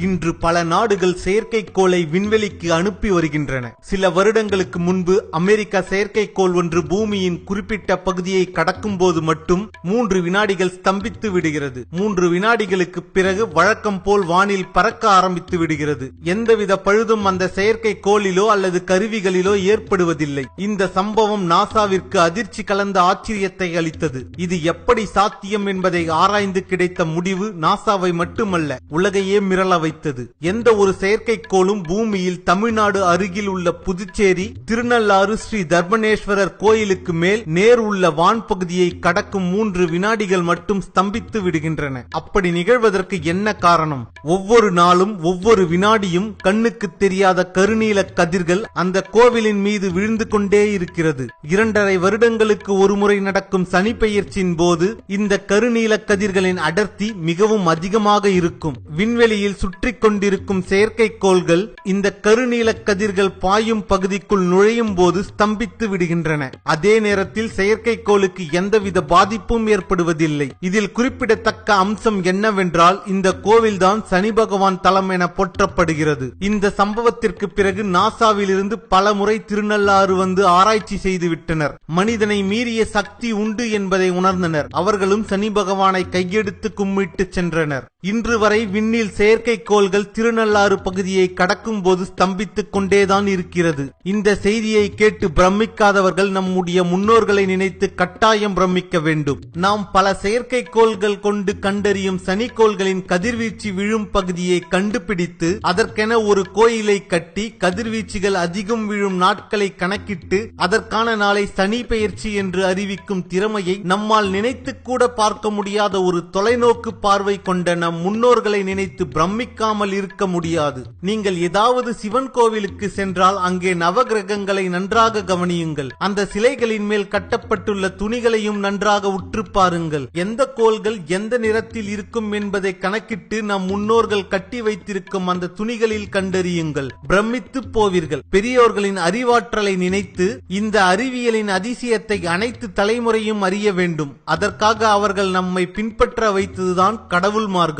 இன்று பல நாடுகள் செயற்கைக்கோளை விண்வெளிக்கு அனுப்பி வருகின்றன. சில வருடங்களுக்கு முன்பு அமெரிக்கா செயற்கைக்கோள் ஒன்று பூமியின் குறிப்பிட்ட பகுதியை கடக்கும் போது மட்டும் 3 வினாடிகள் ஸ்தம்பித்து விடுகிறது. 3 வினாடிகளுக்கு பிறகு வழக்கம் போல் வானில் பறக்க ஆரம்பித்து விடுகிறது. எந்தவித பழுதும் அந்த செயற்கைக்கோளிலோ அல்லது கருவிகளிலோ ஏற்படுவதில்லை. இந்த சம்பவம் நாசாவிற்கு அதிர்ச்சி கலந்த ஆச்சரியத்தை அளித்தது. இது எப்படி சாத்தியம் என்பதை ஆராய்ந்து கிடைத்த முடிவு நாசாவை மட்டுமல்ல, உலகையே மிரள வைத்தது. எந்த ஒரு செயற்கைக்கோளும் பூமியில் தமிழ்நாடு அருகில் உள்ள புதுச்சேரி திருநள்ளாறு ஸ்ரீ தர்பணேஸ்வரர் கோயிலுக்கு மேல் நேர் உள்ள வான் பகுதியை கடக்கும் 3 வினாடிகள் மட்டும் ஸ்தம்பித்து விடுகின்றன. அப்படி நிகழ்வதற்கு என்ன காரணம்? ஒவ்வொரு நாளும் ஒவ்வொரு வினாடியும் கண்ணுக்கு தெரியாத கருநீல கதிர்கள் அந்த கோவிலின் மீது விழுந்து கொண்டே இருக்கிறது. 2.5 வருடங்களுக்கு ஒருமுறை நடக்கும் சனி பெயர்ச்சியின் போது இந்த கருநீல கதிர்களின் அடர்த்தி மிகவும் அதிகமாக இருக்கும். விண்வெளியில் சுற்றி கொண்டிருக்கும் செயற்கைக்கோள்கள் இந்த கருநீல கதிர்கள் பாயும் பகுதிக்குள் நுழையும் போது ஸ்தம்பித்து விடுகின்றன. அதே நேரத்தில் செயற்கைக்கோளுக்கு எந்தவித பாதிப்பும் ஏற்படுவதில்லை. இதில் குறிப்பிடத்தக்க அம்சம் என்னவென்றால் இந்த கோவில்தான் சனி பகவான் தலம் என போற்றப்படுகிறது. இந்த சம்பவத்திற்கு பிறகு நாசாவில் இருந்து பல முறை திருநள்ளாறு வந்து ஆராய்ச்சி செய்துவிட்டனர். மனிதனை மீறிய சக்தி உண்டு என்பதை உணர்ந்தனர். அவர்களும் சனி பகவானை கையெடுத்து கும்பிட்டு சென்றனர். இன்று வரை விண்ணில் செயற்கைக்கோள்கள் திருநள்ளாறு பகுதியை கடக்கும் போது ஸ்தம்பித்துக் கொண்டேதான் இருக்கிறது. இந்த செய்தியை கேட்டு பிரமிக்காதவர்கள் நம்முடைய முன்னோர்களை நினைத்து கட்டாயம் பிரமிக்க வேண்டும். நாம் பல செயற்கைக்கோள்கள் கொண்டு கண்டறியும் சனிக்கோள்களின் கதிர்வீச்சு விழும் பகுதியை கண்டுபிடித்து அதற்கென ஒரு கோயிலை கட்டி கதிர்வீச்சுகள் அதிகம் விழும் நாட்களை கணக்கிட்டு அதற்கான நாளை சனி பெயர்ச்சி என்று அறிவிக்கும் திறமையை நம்மால் நினைத்து கூட பார்க்க முடியாத ஒரு தொலைநோக்கு பார்வை கொண்ட நம் முன்னோர்களை நினைத்து பிரமிக்காமல் இருக்க முடியாது. நீங்கள் ஏதாவது சிவன் கோவிலுக்கு சென்றால் அங்கே நவகிரகங்களை நன்றாக கவனியுங்கள். அந்த சிலைகளின் மேல் கட்டப்பட்டுள்ள துணிகளையும் நன்றாக உற்று பாருங்கள். எந்த கோள்கள் எந்த நிறத்தில் இருக்கும் என்பதை கணக்கிட்டு நம் முன்னோர்கள் கட்டி வைத்திருக்கும் அந்த துணிகளில் கண்டறியுங்கள். பிரமித்து போவீர்கள். பெரியோர்களின் அறிவாற்றலை நினைத்து இந்த அறிவியலின் அதிசயத்தை அனைத்து தலைமுறையும் அறிய வேண்டும். அதற்காக அவர்கள் நம்மை பின்பற்ற வைத்ததுதான் கடவுள் மார்க்கம்.